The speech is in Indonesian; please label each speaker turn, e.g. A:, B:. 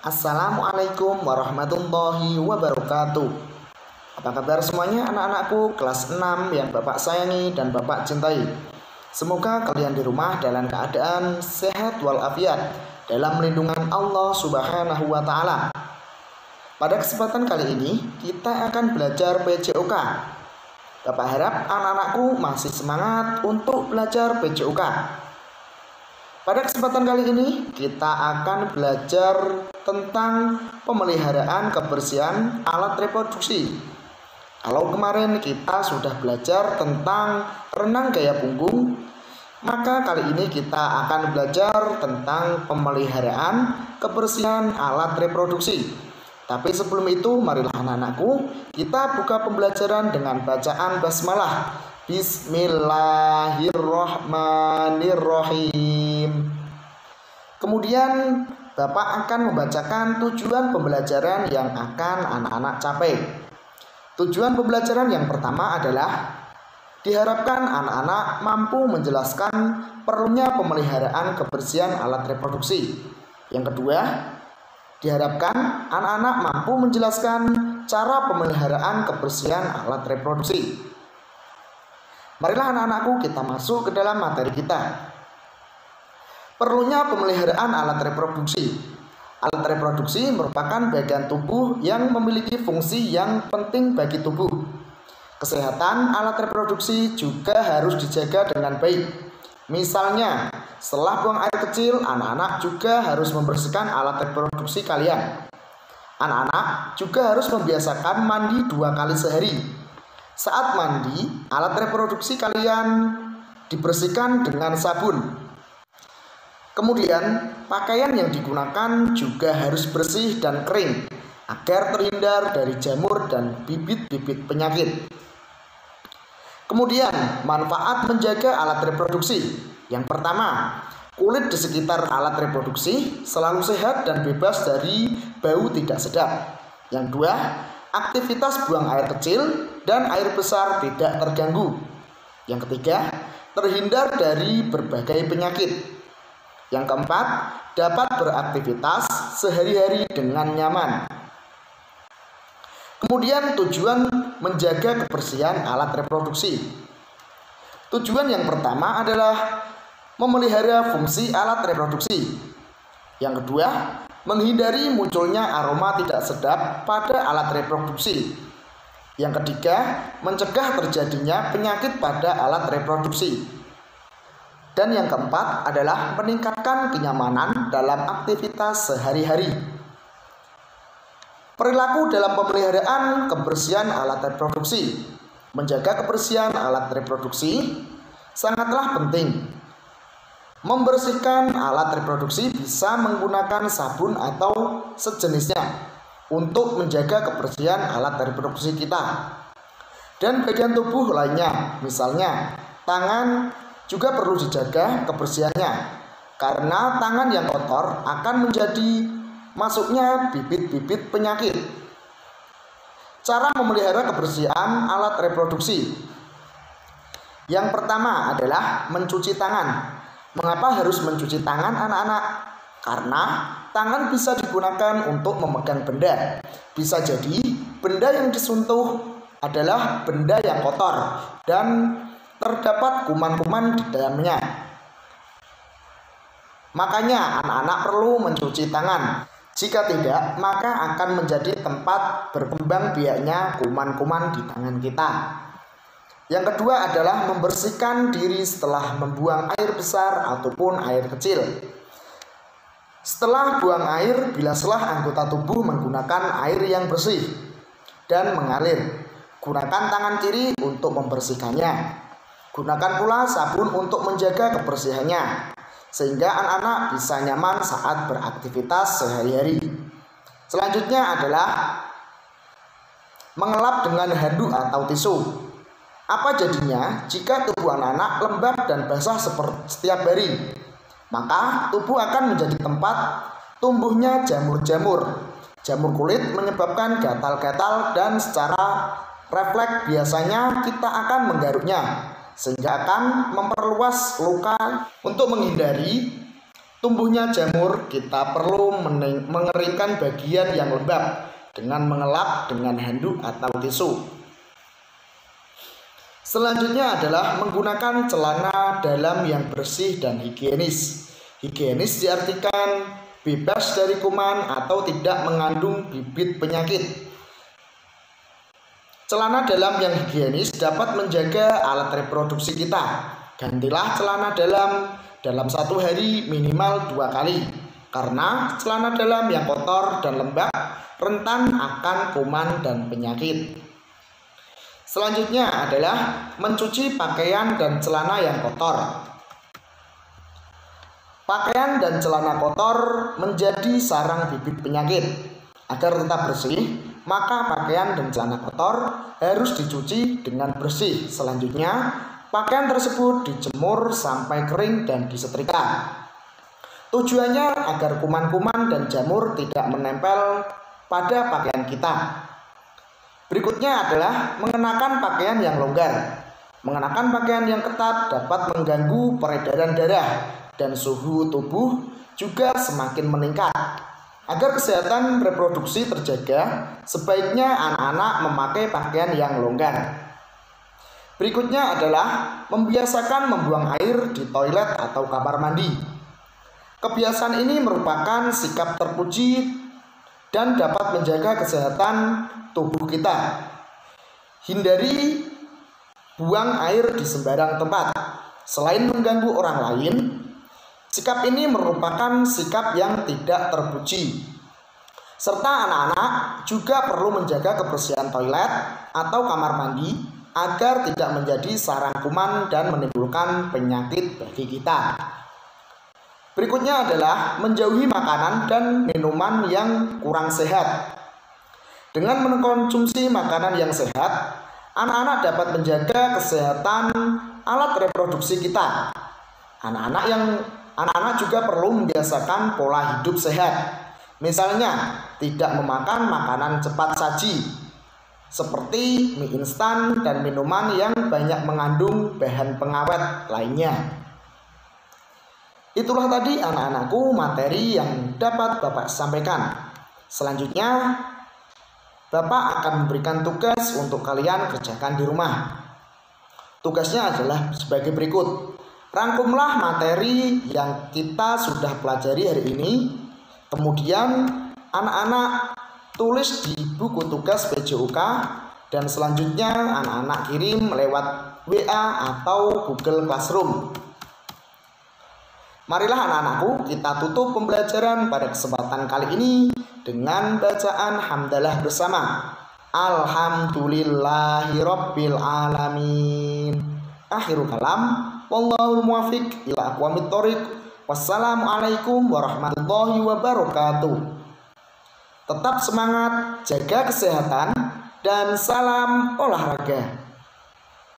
A: Assalamualaikum warahmatullahi wabarakatuh. Apa kabar semuanya anak-anakku kelas 6 yang Bapak sayangi dan Bapak cintai? Semoga kalian di rumah dalam keadaan sehat walafiat dalam lindungan Allah Subhanahu wa taala. Pada kesempatan kali ini kita akan belajar PJOK. Bapak harap anak-anakku masih semangat untuk belajar PJOK. Pada kesempatan kali ini kita akan belajar tentang pemeliharaan kebersihan alat reproduksi. Kalau kemarin kita sudah belajar tentang renang gaya punggung, maka kali ini kita akan belajar tentang pemeliharaan kebersihan alat reproduksi. Tapi sebelum itu, marilah anak-anakku kita buka pembelajaran dengan bacaan basmalah. Bismillahirrahmanirrahim. Kemudian Bapak akan membacakan tujuan pembelajaran yang akan anak-anak capai. Tujuan pembelajaran yang pertama adalah diharapkan anak-anak mampu menjelaskan perlunya pemeliharaan kebersihan alat reproduksi. Yang kedua, diharapkan anak-anak mampu menjelaskan cara pemeliharaan kebersihan alat reproduksi. Marilah anak-anakku kita masuk ke dalam materi kita. Perlunya pemeliharaan alat reproduksi. Alat reproduksi merupakan bagian tubuh yang memiliki fungsi yang penting bagi tubuh. Kesehatan alat reproduksi juga harus dijaga dengan baik. Misalnya, setelah buang air kecil, anak-anak juga harus membersihkan alat reproduksi kalian. Anak-anak juga harus membiasakan mandi 2 kali sehari. Saat mandi, alat reproduksi kalian dibersihkan dengan sabun. Kemudian, pakaian yang digunakan juga harus bersih dan kering agar terhindar dari jamur dan bibit-bibit penyakit. Kemudian, manfaat menjaga alat reproduksi. Yang pertama, kulit di sekitar alat reproduksi selalu sehat dan bebas dari bau tidak sedap. Yang kedua, aktivitas buang air kecil dan air besar tidak terganggu. Yang ketiga, terhindar dari berbagai penyakit. Yang keempat, dapat beraktivitas sehari-hari dengan nyaman. Kemudian tujuan menjaga kebersihan alat reproduksi. Tujuan yang pertama adalah memelihara fungsi alat reproduksi. Yang kedua, menghindari munculnya aroma tidak sedap pada alat reproduksi. Yang ketiga, mencegah terjadinya penyakit pada alat reproduksi. Dan yang keempat adalah meningkatkan kenyamanan dalam aktivitas sehari-hari. Perilaku dalam pemeliharaan kebersihan alat reproduksi. Menjaga kebersihan alat reproduksi sangatlah penting. Membersihkan alat reproduksi bisa menggunakan sabun atau sejenisnya untuk menjaga kebersihan alat reproduksi kita. Dan bagian tubuh lainnya, misalnya tangan, juga perlu dijaga kebersihannya, karena tangan yang kotor akan menjadi masuknya bibit-bibit penyakit. Cara memelihara kebersihan alat reproduksi. Yang pertama adalah mencuci tangan. Mengapa harus mencuci tangan anak-anak? Karena tangan bisa digunakan untuk memegang benda. Bisa jadi benda yang disentuh adalah benda yang kotor dan terdapat kuman-kuman di dalamnya. Makanya anak-anak perlu mencuci tangan. Jika tidak, maka akan menjadi tempat berkembang biaknya kuman-kuman di tangan kita. Yang kedua adalah membersihkan diri setelah membuang air besar ataupun air kecil. Setelah buang air, bilaslah anggota tubuh menggunakan air yang bersih dan mengalir. Gunakan tangan kiri untuk membersihkannya. Gunakan pula sabun untuk menjaga kebersihannya, sehingga anak-anak bisa nyaman saat beraktivitas sehari-hari. Selanjutnya adalah mengelap dengan handuk atau tisu. Apa jadinya jika tubuh anak-anak lembab dan basah setiap hari? Maka tubuh akan menjadi tempat tumbuhnya jamur-jamur. Jamur kulit menyebabkan gatal-gatal dan secara refleks biasanya kita akan menggaruknya. sehingga akan memperluas luka. Untuk menghindari tumbuhnya jamur, kita perlu mengeringkan bagian yang lembab dengan mengelap dengan handuk atau tisu. Selanjutnya adalah menggunakan celana dalam yang bersih dan higienis. Higienis diartikan bebas dari kuman atau tidak mengandung bibit penyakit. Celana dalam yang higienis dapat menjaga alat reproduksi kita. Gantilah celana dalam satu hari minimal 2 kali, karena celana dalam yang kotor dan lembab rentan akan kuman dan penyakit. Selanjutnya adalah mencuci pakaian dan celana yang kotor. Pakaian dan celana kotor menjadi sarang bibit penyakit. Agar tetap bersih, maka pakaian dan celana kotor harus dicuci dengan bersih. Selanjutnya, pakaian tersebut dijemur sampai kering dan disetrika. Tujuannya agar kuman-kuman dan jamur tidak menempel pada pakaian kita. Berikutnya adalah mengenakan pakaian yang longgar. Mengenakan pakaian yang ketat dapat mengganggu peredaran darah dan suhu tubuh juga semakin meningkat. Agar kesehatan reproduksi terjaga, sebaiknya anak-anak memakai pakaian yang longgar. Berikutnya adalah membiasakan membuang air di toilet atau kamar mandi. Kebiasaan ini merupakan sikap terpuji dan dapat menjaga kesehatan tubuh kita. Hindari buang air di sembarang tempat. Selain mengganggu orang lain, sikap ini merupakan sikap yang tidak terpuji. Serta anak-anak juga perlu menjaga kebersihan toilet atau kamar mandi agar tidak menjadi sarang kuman dan menimbulkan penyakit bagi kita. Berikutnya adalah menjauhi makanan dan minuman yang kurang sehat. Dengan mengkonsumsi makanan yang sehat, anak-anak dapat menjaga kesehatan alat reproduksi kita. Anak-anak juga perlu membiasakan pola hidup sehat. Misalnya, tidak memakan makanan cepat saji seperti mie instan dan minuman yang banyak mengandung bahan pengawet lainnya. Itulah tadi anak-anakku materi yang dapat Bapak sampaikan. Selanjutnya, Bapak akan memberikan tugas untuk kalian kerjakan di rumah. Tugasnya adalah sebagai berikut. Rangkumlah materi yang kita sudah pelajari hari ini. Kemudian anak-anak tulis di buku tugas PJOK, dan selanjutnya anak-anak kirim lewat WA atau Google Classroom. Marilah anak-anakku, kita tutup pembelajaran pada kesempatan kali ini dengan bacaan hamdalah bersama. Alhamdulillahirabbil alamin. Akhirul kalam, wallahul muwaffiq ila aqwamit thoriq. Wassalamualaikum warahmatullahi wabarakatuh. Tetap semangat, jaga kesehatan, dan salam olahraga.